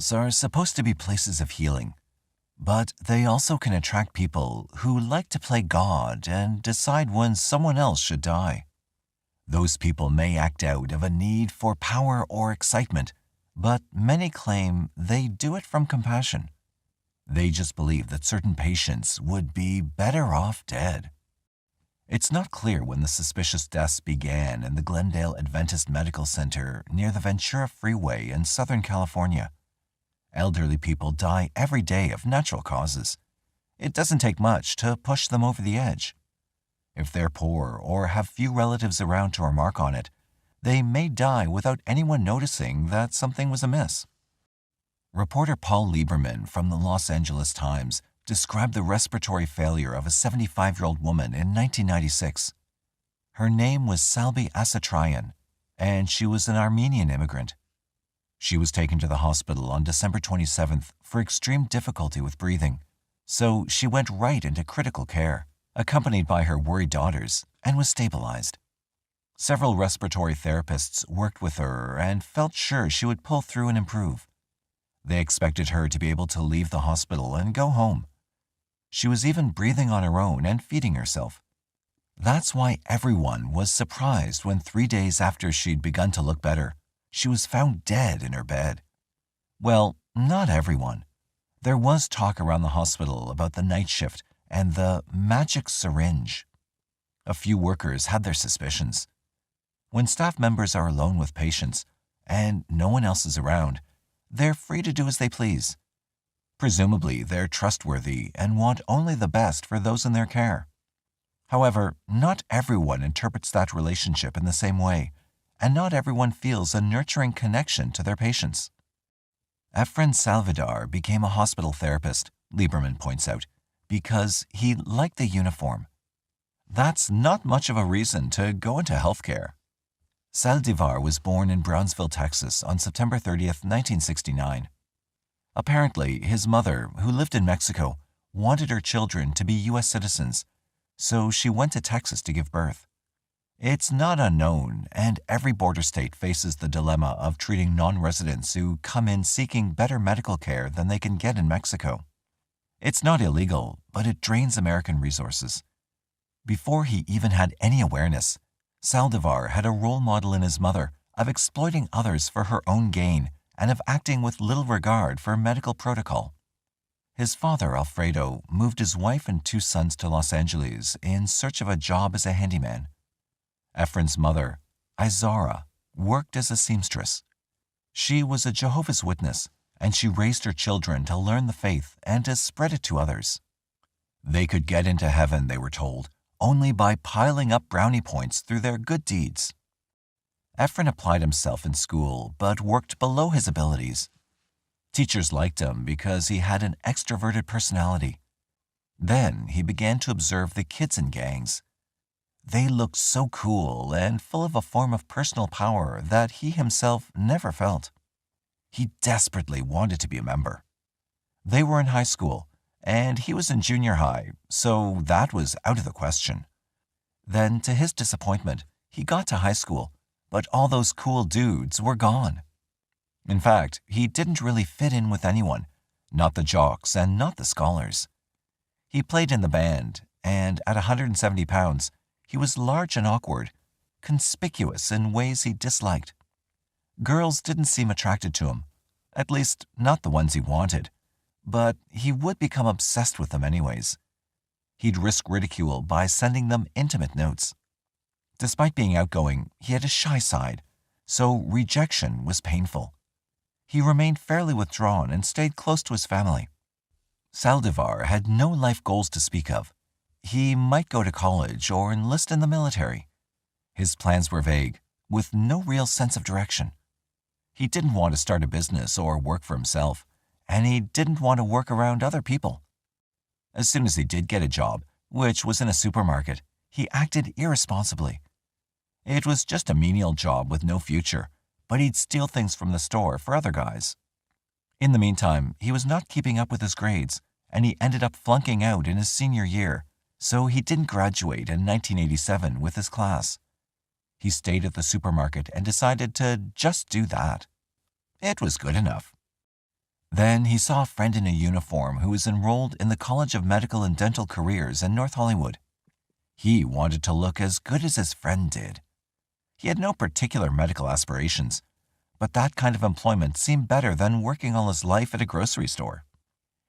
hospitals are supposed to be places of healing, but they also can attract people who like to play God and decide when someone else should die. Those people may act out of a need for power or excitement, but many claim they do it from compassion. They just believe that certain patients would be better off dead. It's not clear when the suspicious deaths began in the Glendale Adventist Medical Center near the Ventura Freeway in Southern California. Elderly people die every day of natural causes. It doesn't take much to push them over the edge. If they're poor or have few relatives around to remark on it, they may die without anyone noticing that something was amiss. Reporter Paul Lieberman from the Los Angeles Times described the respiratory failure of a 75-year-old woman in 1996. Her name was Salbi Asatryan, and she was an Armenian immigrant. She was taken to the hospital on December 27th for extreme difficulty with breathing, so she went right into critical care, accompanied by her worried daughters, and was stabilized. Several respiratory therapists worked with her and felt sure she would pull through and improve. They expected her to be able to leave the hospital and go home. She was even breathing on her own and feeding herself. That's why everyone was surprised when 3 days after she'd begun to look better, she was found dead in her bed. Well, not everyone. There was talk around the hospital about the night shift and the magic syringe. A few workers had their suspicions. When staff members are alone with patients and no one else is around, they're free to do as they please. Presumably, they're trustworthy and want only the best for those in their care. However, not everyone interprets that relationship in the same way, and not everyone feels a nurturing connection to their patients. Efren Saldivar became a hospital therapist, Lieberman points out, because he liked the uniform. That's not much of a reason to go into healthcare. Saldivar was born in Brownsville, Texas on September 30th, 1969. Apparently, his mother, who lived in Mexico, wanted her children to be U.S. citizens, so she went to Texas to give birth. It's not unknown, and every border state faces the dilemma of treating non-residents who come in seeking better medical care than they can get in Mexico. It's not illegal, but it drains American resources. Before he even had any awareness, Saldivar had a role model in his mother of exploiting others for her own gain and of acting with little regard for medical protocol. His father, Alfredo, moved his wife and 2 sons to Los Angeles in search of a job as a handyman. Efren's mother, Izara, worked as a seamstress. She was a Jehovah's Witness, and she raised her children to learn the faith and to spread it to others. They could get into heaven, they were told, only by piling up brownie points through their good deeds. Efren applied himself in school, but worked below his abilities. Teachers liked him because he had an extroverted personality. Then he began to observe the kids in gangs. They looked so cool and full of a form of personal power that he himself never felt. He desperately wanted to be a member. They were in high school, and he was in junior high, so that was out of the question. Then, to his disappointment, he got to high school, but all those cool dudes were gone. In fact, he didn't really fit in with anyone, not the jocks and not the scholars. He played in the band, and at 170 pounds, he was large and awkward, conspicuous in ways he disliked. Girls didn't seem attracted to him, at least not the ones he wanted, but he would become obsessed with them anyways. He'd risk ridicule by sending them intimate notes. Despite being outgoing, he had a shy side, so rejection was painful. He remained fairly withdrawn and stayed close to his family. Saldivar had no life goals to speak of. He might go to college or enlist in the military. His plans were vague, with no real sense of direction. He didn't want to start a business or work for himself, and he didn't want to work around other people. As soon as he did get a job, which was in a supermarket, he acted irresponsibly. It was just a menial job with no future, but he'd steal things from the store for other guys. In the meantime, he was not keeping up with his grades, and he ended up flunking out in his senior year, so he didn't graduate in 1987 with his class. He stayed at the supermarket and decided to just do that. It was good enough. Then he saw a friend in a uniform who was enrolled in the College of Medical and Dental Careers in North Hollywood. He wanted to look as good as his friend did. He had no particular medical aspirations, but that kind of employment seemed better than working all his life at a grocery store.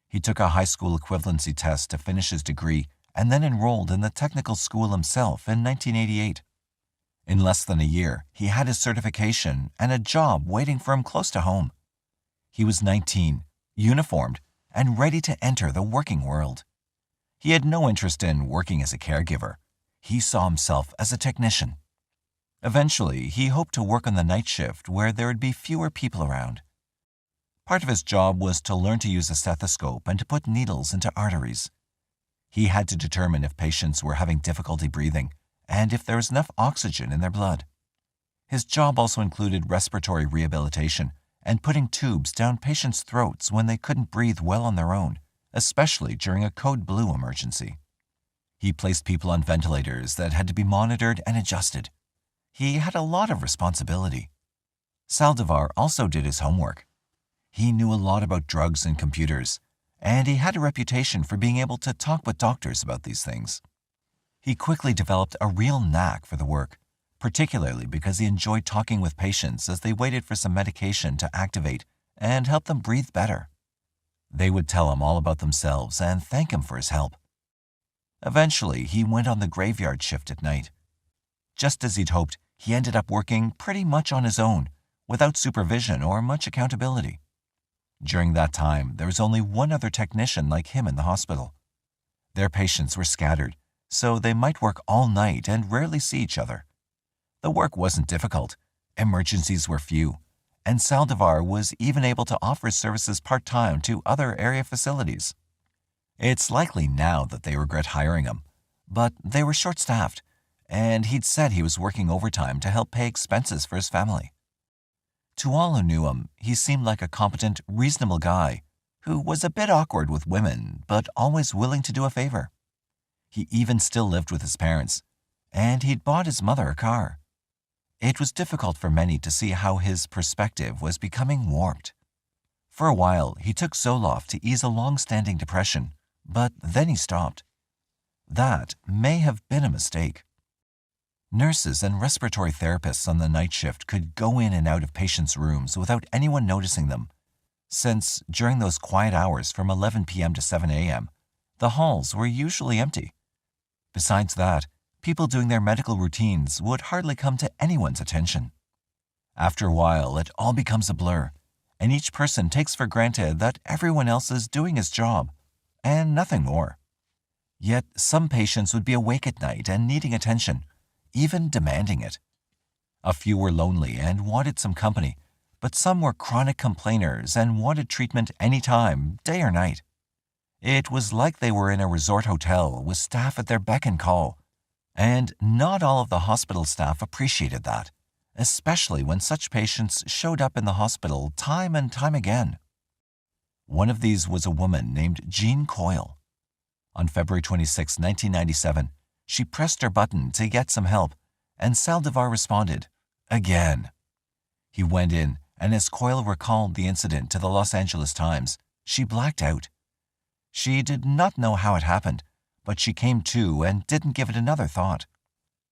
He took a high school equivalency test to finish his degree and then enrolled in the technical school himself in 1988. In less than a year, he had his certification and a job waiting for him close to home. He was 19, uniformed, and ready to enter the working world. He had no interest in working as a caregiver. He saw himself as a technician. Eventually, he hoped to work on the night shift where there would be fewer people around. Part of his job was to learn to use a stethoscope and to put needles into arteries. He had to determine if patients were having difficulty breathing and if there was enough oxygen in their blood. His job also included respiratory rehabilitation and putting tubes down patients' throats when they couldn't breathe well on their own, especially during a code blue emergency. He placed people on ventilators that had to be monitored and adjusted. He had a lot of responsibility. Saldivar also did his homework. He knew a lot about drugs and computers, and he had a reputation for being able to talk with doctors about these things. He quickly developed a real knack for the work, particularly because he enjoyed talking with patients as they waited for some medication to activate and help them breathe better. They would tell him all about themselves and thank him for his help. Eventually, he went on the graveyard shift at night. Just as he'd hoped, he ended up working pretty much on his own, without supervision or much accountability. During that time, there was only one other technician like him in the hospital. Their patients were scattered, so they might work all night and rarely see each other. The work wasn't difficult, emergencies were few, and Saldivar was even able to offer his services part-time to other area facilities. It's likely now that they regret hiring him, but they were short-staffed, and he'd said he was working overtime to help pay expenses for his family. To all who knew him, he seemed like a competent, reasonable guy who was a bit awkward with women, but always willing to do a favor. He even still lived with his parents, and he'd bought his mother a car. It was difficult for many to see how his perspective was becoming warped. For a while, he took Zoloft to ease a long-standing depression, but then he stopped. That may have been a mistake. Nurses and respiratory therapists on the night shift could go in and out of patients' rooms without anyone noticing them, since during those quiet hours from 11 p.m. to 7 a.m., the halls were usually empty. Besides that, people doing their medical routines would hardly come to anyone's attention. After a while, it all becomes a blur, and each person takes for granted that everyone else is doing his job, and nothing more. Yet some patients would be awake at night and needing attention, even demanding it. A few were lonely and wanted some company, but some were chronic complainers and wanted treatment anytime, day or night. It was like they were in a resort hotel with staff at their beck and call, and not all of the hospital staff appreciated that, especially when such patients showed up in the hospital time and time again. One of these was a woman named Jean Coyle. On February 26, 1997, she pressed her button to get some help, and Saldivar responded, again. He went in, and as Coyle recalled the incident to the Los Angeles Times, she blacked out. She did not know how it happened, but she came to and didn't give it another thought.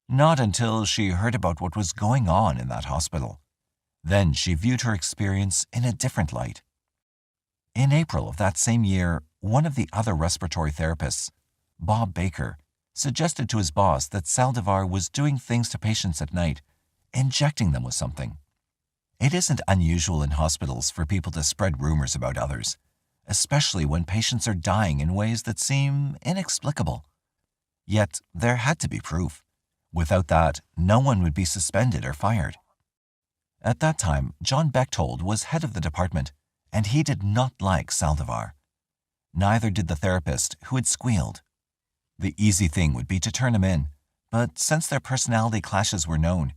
Not until she heard about what was going on in that hospital. Then she viewed her experience in a different light. In April of that same year, one of the other respiratory therapists, Bob Baker, suggested to his boss that Saldivar was doing things to patients at night, injecting them with something. It isn't unusual in hospitals for people to spread rumors about others, especially when patients are dying in ways that seem inexplicable. Yet there had to be proof. Without that, no one would be suspended or fired. At that time, John Bechtold was head of the department, and he did not like Saldivar. Neither did the therapist, who had squealed. The easy thing would be to turn him in, but since their personality clashes were known,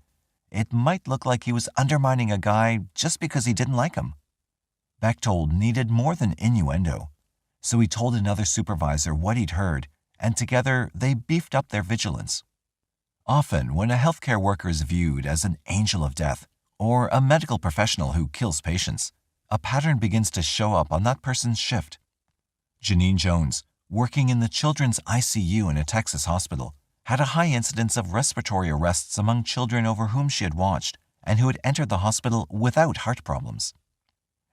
it might look like he was undermining a guy just because he didn't like him. Bechtold needed more than innuendo, so he told another supervisor what he'd heard, and together they beefed up their vigilance. Often, when a healthcare worker is viewed as an angel of death or a medical professional who kills patients, a pattern begins to show up on that person's shift. Janine Jones, working in the children's ICU in a Texas hospital, had a high incidence of respiratory arrests among children over whom she had watched and who had entered the hospital without heart problems.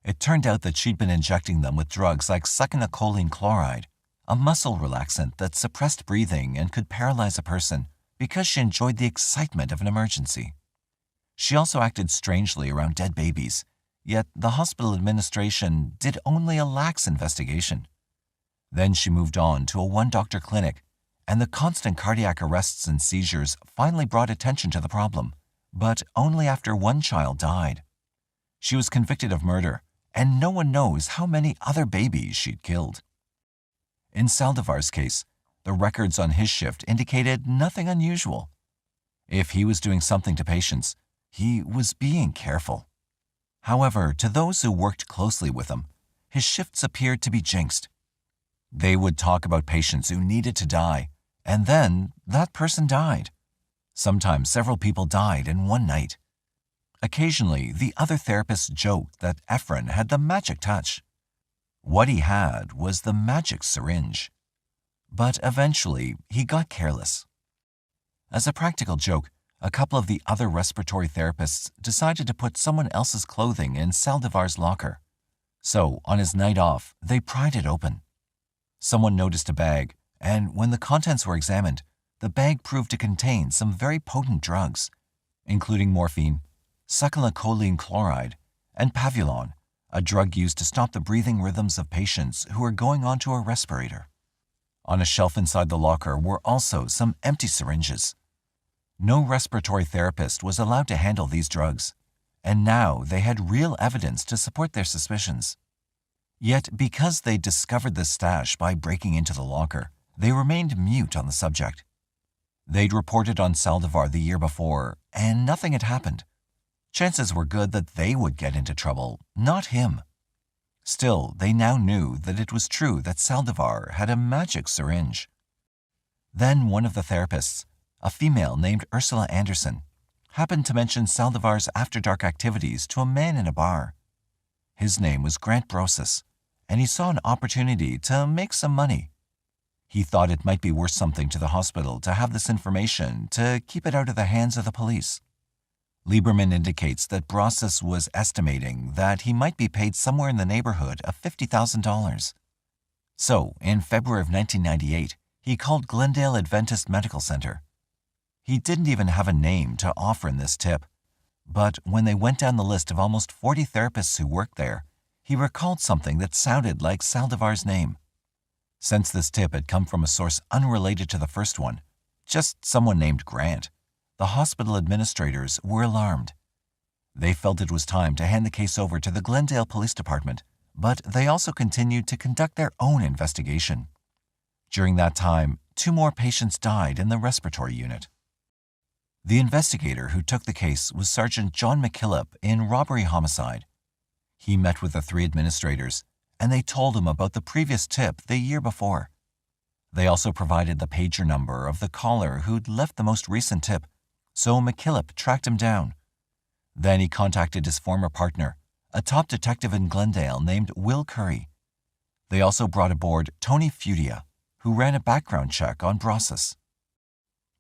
It turned out that she'd been injecting them with drugs like succinylcholine chloride, a muscle relaxant that suppressed breathing and could paralyze a person, because she enjoyed the excitement of an emergency. She also acted strangely around dead babies, yet the hospital administration did only a lax investigation. Then she moved on to a one-doctor clinic, and the constant cardiac arrests and seizures finally brought attention to the problem, but only after one child died. She was convicted of murder, and no one knows how many other babies she'd killed. In Saldivar's case, the records on his shift indicated nothing unusual. If he was doing something to patients, he was being careful. However, to those who worked closely with him, his shifts appeared to be jinxed. They would talk about patients who needed to die, and then that person died. Sometimes several people died in one night. Occasionally, the other therapists joked that Efren had the magic touch. What he had was the magic syringe. But eventually, he got careless. As a practical joke, a couple of the other respiratory therapists decided to put someone else's clothing in Saldivar's locker. So, on his night off, they pried it open. Someone noticed a bag, and when the contents were examined, the bag proved to contain some very potent drugs, including morphine, succinylcholine chloride, and Pavulon, a drug used to stop the breathing rhythms of patients who were going onto a respirator. On a shelf inside the locker were also some empty syringes. No respiratory therapist was allowed to handle these drugs, and now they had real evidence to support their suspicions. Yet, because they discovered the stash by breaking into the locker, they remained mute on the subject. They'd reported on Saldivar the year before, and nothing had happened. Chances were good that they would get into trouble, not him. Still, they now knew that it was true that Saldivar had a magic syringe. Then one of the therapists, a female named Ursula Anderson, happened to mention Saldivar's after-dark activities to a man in a bar. His name was Grant Brosses, and he saw an opportunity to make some money. He thought it might be worth something to the hospital to have this information to keep it out of the hands of the police. Lieberman indicates that Brosses was estimating that he might be paid somewhere in the neighborhood of $50,000. So, in February of 1998, he called Glendale Adventist Medical Center. He didn't even have a name to offer in this tip, but when they went down the list of almost 40 therapists who worked there, he recalled something that sounded like Saldivar's name. Since this tip had come from a source unrelated to the first one, just someone named Grant, the hospital administrators were alarmed. They felt it was time to hand the case over to the Glendale Police Department, but they also continued to conduct their own investigation. During that time, 2 more patients died in the respiratory unit. The investigator who took the case was Sergeant John McKillop in robbery homicide. He met with the 3 administrators, and they told him about the previous tip the year before. They also provided the pager number of the caller who'd left the most recent tip, so McKillop tracked him down. Then he contacted his former partner, a top detective in Glendale named Will Curry. They also brought aboard Tony Fudia, who ran a background check on Brosses.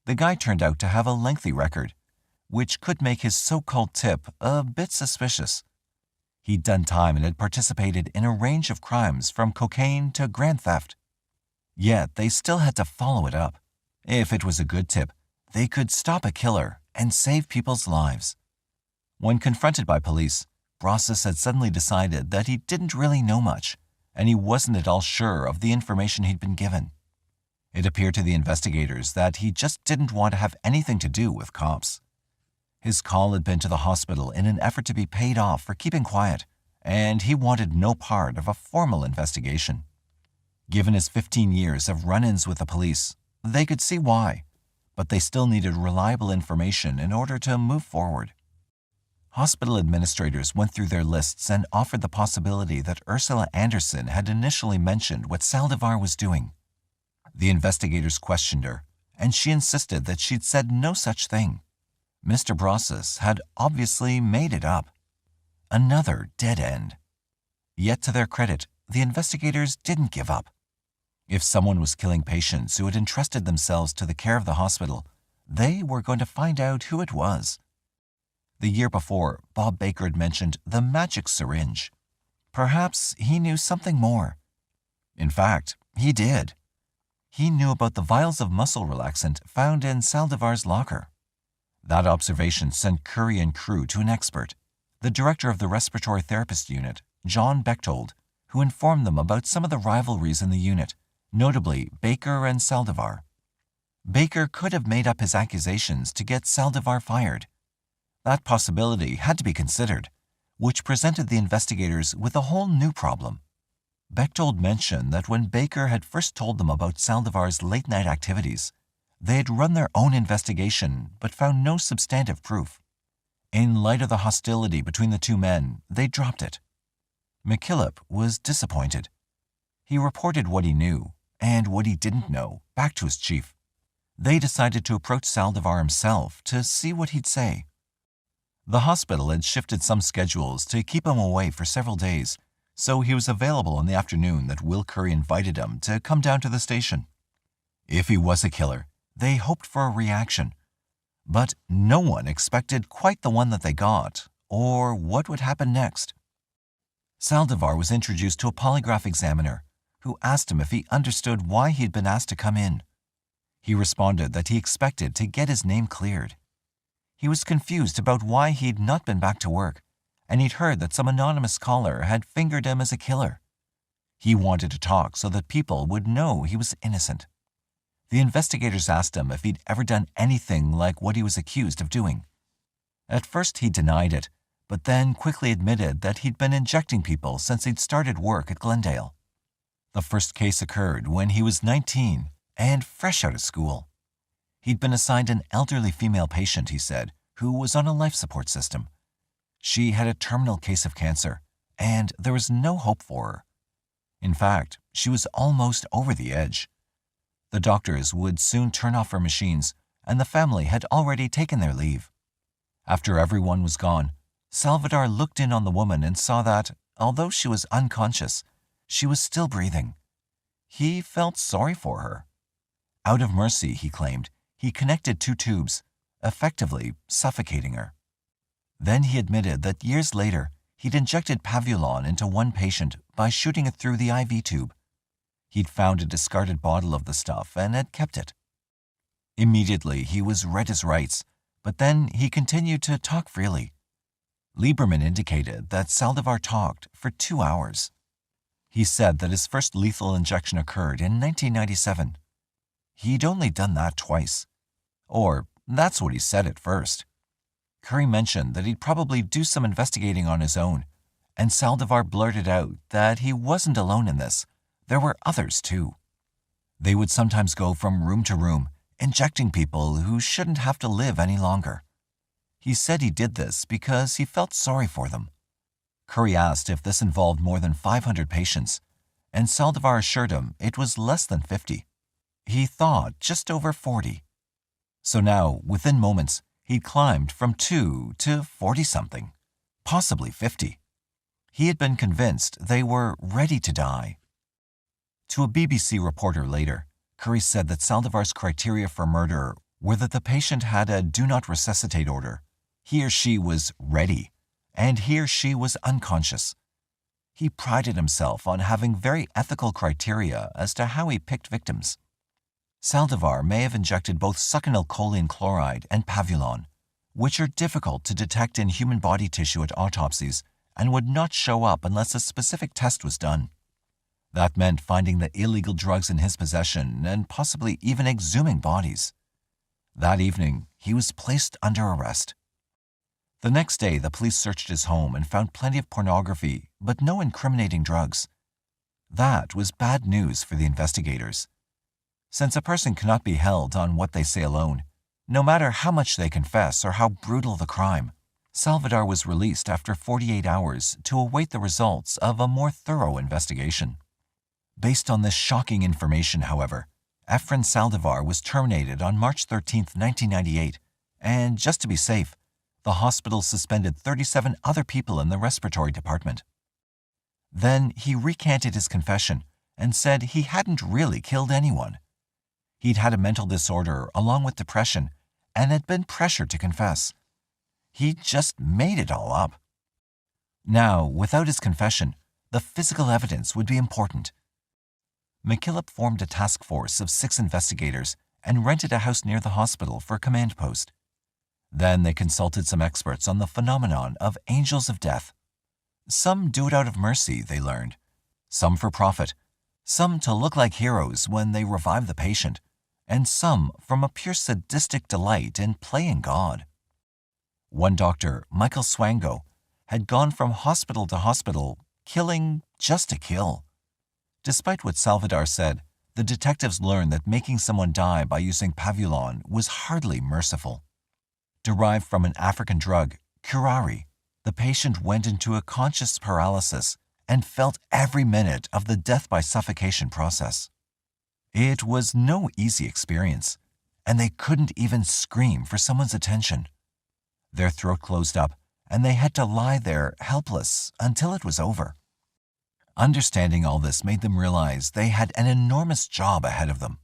The guy turned out to have a lengthy record, which could make his so-called tip a bit suspicious. He'd done time and had participated in a range of crimes from cocaine to grand theft. Yet they still had to follow it up. If it was a good tip, they could stop a killer and save people's lives. When confronted by police, Brosses had suddenly decided that he didn't really know much, and he wasn't at all sure of the information he'd been given. It appeared to the investigators that he just didn't want to have anything to do with cops. His call had been to the hospital in an effort to be paid off for keeping quiet, and he wanted no part of a formal investigation. Given his 15 years of run-ins with the police, they could see why, but they still needed reliable information in order to move forward. Hospital administrators went through their lists and offered the possibility that Ursula Anderson had initially mentioned what Saldivar was doing. The investigators questioned her, and she insisted that she'd said no such thing. Mr. Brosses had obviously made it up. Another dead end. Yet to their credit, the investigators didn't give up. If someone was killing patients who had entrusted themselves to the care of the hospital, they were going to find out who it was. The year before, Bob Baker had mentioned the magic syringe. Perhaps he knew something more. In fact, he did. He knew about the vials of muscle relaxant found in Saldivar's locker. That observation sent Curry and crew to an expert, the director of the respiratory therapist unit, John Bechtold, who informed them about some of the rivalries in the unit, notably Baker and Saldivar. Baker could have made up his accusations to get Saldivar fired. That possibility had to be considered, which presented the investigators with a whole new problem. Bechtold mentioned that when Baker had first told them about Saldivar's late-night activities, they had run their own investigation but found no substantive proof. In light of the hostility between the two men, they dropped it. McKillop was disappointed. He reported what he knew, and what he didn't know, back to his chief. They decided to approach Saldivar himself to see what he'd say. The hospital had shifted some schedules to keep him away for several days, so he was available on the afternoon that Will Curry invited him to come down to the station. If he was a killer, they hoped for a reaction. But no one expected quite the one that they got, or what would happen next. Saldivar was introduced to a polygraph examiner, who asked him if he understood why he had been asked to come in. He responded that he expected to get his name cleared. He was confused about why he'd not been back to work, and he'd heard that some anonymous caller had fingered him as a killer. He wanted to talk so that people would know he was innocent. The investigators asked him if he'd ever done anything like what he was accused of doing. At first he denied it, but then quickly admitted that he'd been injecting people since he'd started work at Glendale. The first case occurred when he was 19 and fresh out of school. He'd been assigned an elderly female patient, he said, who was on a life support system. She had a terminal case of cancer, and there was no hope for her. In fact, she was almost over the edge. The doctors would soon turn off her machines, and the family had already taken their leave. After everyone was gone, Saldivar looked in on the woman and saw that, although she was unconscious, she was still breathing. He felt sorry for her. Out of mercy, he claimed, he connected two tubes, effectively suffocating her. Then he admitted that years later, he'd injected Pavulon into one patient by shooting it through the IV tube. He'd found a discarded bottle of the stuff and had kept it. Immediately, he was read his rights, but then he continued to talk freely. Lieberman indicated that Saldivar talked for 2 hours. He said that his first lethal injection occurred in 1997. He'd only done that twice. Or, that's what he said at first. Curry mentioned that he'd probably do some investigating on his own, and Saldivar blurted out that he wasn't alone in this. There were others, too. They would sometimes go from room to room, injecting people who shouldn't have to live any longer. He said he did this because he felt sorry for them. Curry asked if this involved more than 500 patients, and Saldivar assured him it was less than 50. He thought just over 40. So now, within moments, he'd climbed from 2 to 40-something, possibly 50. He had been convinced they were ready to die. To a BBC reporter later, Curry said that Saldivar's criteria for murder were that the patient had a do not resuscitate order, he or she was ready, and he or she was unconscious. He prided himself on having very ethical criteria as to how he picked victims. Saldivar may have injected both succinylcholine chloride and Pavulon, which are difficult to detect in human body tissue at autopsies and would not show up unless a specific test was done. That meant finding the illegal drugs in his possession and possibly even exhuming bodies. That evening, he was placed under arrest. The next day, the police searched his home and found plenty of pornography, but no incriminating drugs. That was bad news for the investigators. Since a person cannot be held on what they say alone, no matter how much they confess or how brutal the crime, Saldivar was released after 48 hours to await the results of a more thorough investigation. Based on this shocking information, however, Efren Saldivar was terminated on March 13, 1998, and just to be safe, the hospital suspended 37 other people in the respiratory department. Then he recanted his confession and said he hadn't really killed anyone. He'd had a mental disorder along with depression and had been pressured to confess. He just made it all up. Now, without his confession, the physical evidence would be important. McKillop formed a task force of 6 investigators and rented a house near the hospital for a command post. Then they consulted some experts on the phenomenon of angels of death. Some do it out of mercy, they learned. Some for profit. Some to look like heroes when they revive the patient. And some from a pure sadistic delight in playing God. One doctor, Michael Swango, had gone from hospital to hospital, killing just to kill. Despite what Saldivar said, the detectives learned that making someone die by using pavulon was hardly merciful. Derived from an African drug, curare, the patient went into a conscious paralysis and felt every minute of the death by suffocation process. It was no easy experience, and they couldn't even scream for someone's attention. Their throat closed up, and they had to lie there helpless until it was over. Understanding all this made them realize they had an enormous job ahead of them.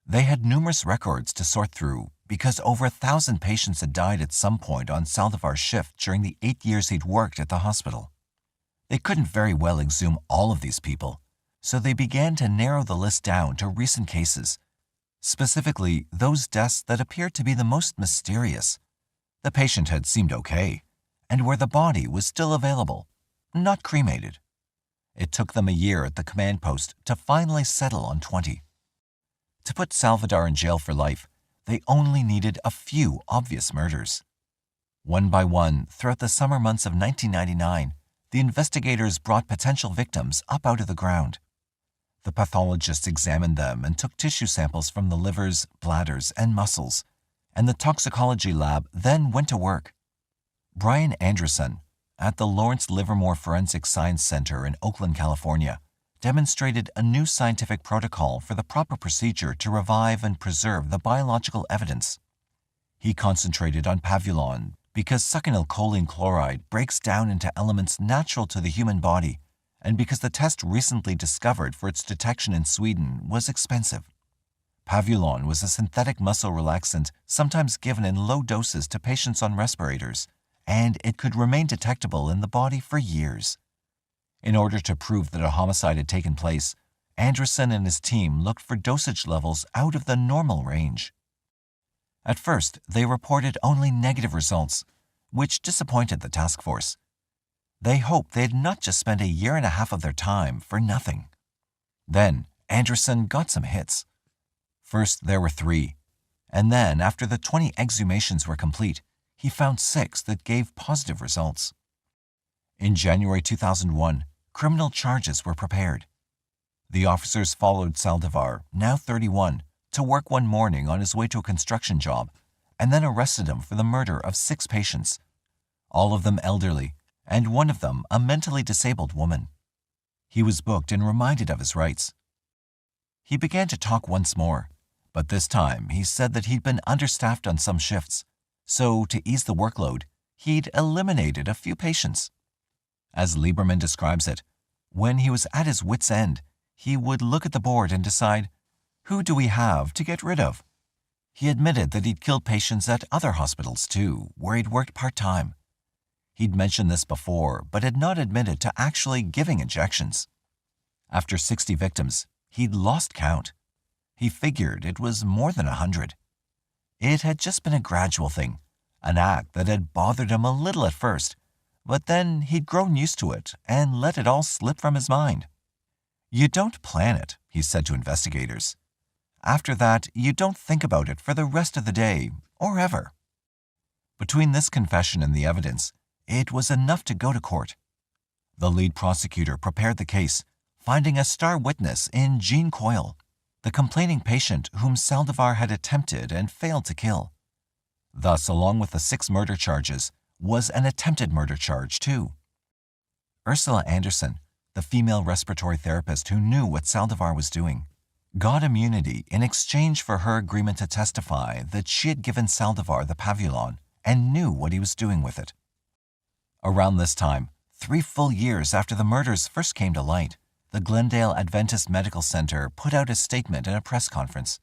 They had numerous records to sort through because over 1,000 patients had died at some point on Saldivar's shift during the 8 years he'd worked at the hospital. They couldn't very well exhume all of these people, so they began to narrow the list down to recent cases, specifically those deaths that appeared to be the most mysterious. The patient had seemed okay, and where the body was still available, not cremated. It took them a year at the command post to finally settle on 20. To put Saldivar in jail for life, they only needed a few obvious murders. One by one, throughout the summer months of 1999, the investigators brought potential victims up out of the ground. The pathologists examined them and took tissue samples from the livers, bladders, and muscles, and the toxicology lab then went to work. Brian Anderson, at the Lawrence Livermore Forensic Science Center in Oakland, California, demonstrated a new scientific protocol for the proper procedure to revive and preserve the biological evidence. He concentrated on pavulon because succinylcholine chloride breaks down into elements natural to the human body, and because the test recently discovered for its detection in Sweden was expensive. Pavulon was a synthetic muscle relaxant sometimes given in low doses to patients on respirators, and it could remain detectable in the body for years. In order to prove that a homicide had taken place, Anderson and his team looked for dosage levels out of the normal range. At first, they reported only negative results, which disappointed the task force. They hoped they'd not just spent 1.5 years of their time for nothing. Then, Anderson got some hits. First, there were 3, and then, after the 20 exhumations were complete, he found 6 that gave positive results. In January 2001, criminal charges were prepared. The officers followed Saldivar, now 31, to work one morning on his way to a construction job, and then arrested him for the murder of 6 patients, all of them elderly, and one of them a mentally disabled woman. He was booked and reminded of his rights. He began to talk once more, but this time he said that he'd been understaffed on some shifts, so to ease the workload, he'd eliminated a few patients. As Lieberman describes it, when he was at his wit's end, he would look at the board and decide, who do we have to get rid of? He admitted that he'd killed patients at other hospitals too, where he'd worked part-time. He'd mentioned this before, but had not admitted to actually giving injections. After 60 victims, he'd lost count. He figured it was more than 100. It had just been a gradual thing, an act that had bothered him a little at first, but then he'd grown used to it and let it all slip from his mind. You don't plan it, he said to investigators. After that, you don't think about it for the rest of the day, or ever. Between this confession and the evidence, it was enough to go to court. The lead prosecutor prepared the case, finding a star witness in Jean Coyle, the complaining patient whom Saldivar had attempted and failed to kill. Thus, along with the 6 murder charges, was an attempted murder charge too. Ursula Anderson, the female respiratory therapist who knew what Saldivar was doing, got immunity in exchange for her agreement to testify that she had given Saldivar the pavulon and knew what he was doing with it. Around this time, 3 full years after the murders first came to light, the Glendale Adventist Medical Center put out a statement in a press conference.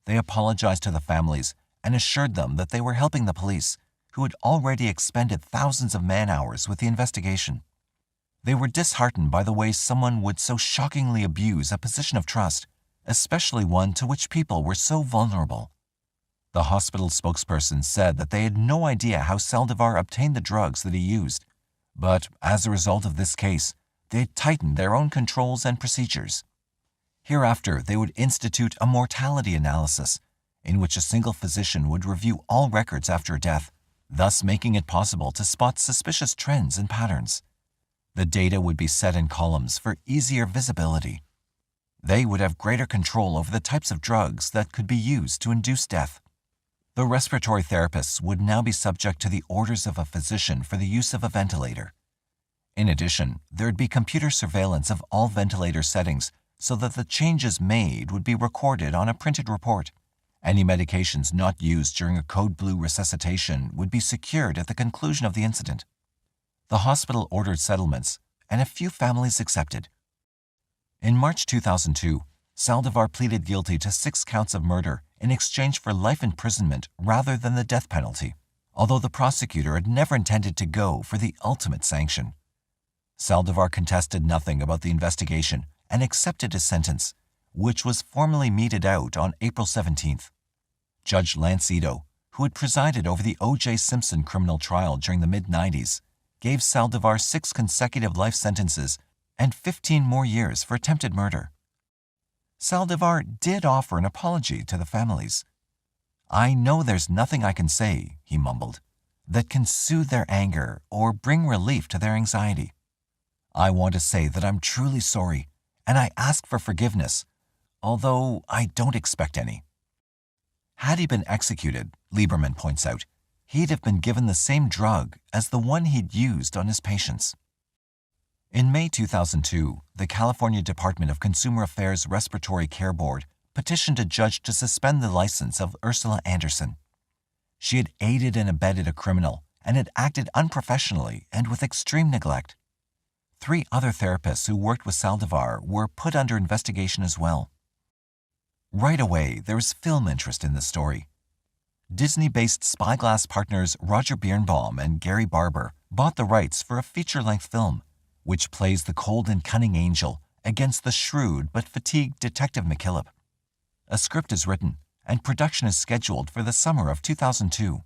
They apologized to the families and assured them that they were helping the police, who had already expended thousands of man-hours with the investigation. They were disheartened by the way someone would so shockingly abuse a position of trust, especially one to which people were so vulnerable. The hospital spokesperson said that they had no idea how Saldivar obtained the drugs that he used, but as a result of this case, they had tightened their own controls and procedures. Hereafter, they would institute a mortality analysis, in which a single physician would review all records after a death, thus making it possible to spot suspicious trends and patterns. The data would be set in columns for easier visibility. They would have greater control over the types of drugs that could be used to induce death. The respiratory therapists would now be subject to the orders of a physician for the use of a ventilator. In addition, there would be computer surveillance of all ventilator settings so that the changes made would be recorded on a printed report. Any medications not used during a code blue resuscitation would be secured at the conclusion of the incident. The hospital ordered settlements, and a few families accepted. In March 2002, Saldivar pleaded guilty to 6 counts of murder in exchange for life imprisonment rather than the death penalty, although the prosecutor had never intended to go for the ultimate sanction. Saldivar contested nothing about the investigation and accepted his sentence, which was formally meted out on April 17th. Judge Lance Ito, who had presided over the O.J. Simpson criminal trial during the mid-90s, gave Saldivar 6 consecutive life sentences and 15 more years for attempted murder. Saldivar did offer an apology to the families. "I know there's nothing I can say," he mumbled, "that can soothe their anger or bring relief to their anxiety. I want to say that I'm truly sorry, and I ask for forgiveness, although I don't expect any." Had he been executed, Lieberman points out, he'd have been given the same drug as the one he'd used on his patients. In May 2002, the California Department of Consumer Affairs Respiratory Care Board petitioned a judge to suspend the license of Ursula Anderson. She had aided and abetted a criminal and had acted unprofessionally and with extreme neglect. 3 other therapists who worked with Saldivar were put under investigation as well. Right away, there was film interest in the story. Disney-based Spyglass partners Roger Birnbaum and Gary Barber bought the rights for a feature-length film, which plays the cold and cunning angel against the shrewd but fatigued Detective McKillop. A script is written, and production is scheduled for the summer of 2002.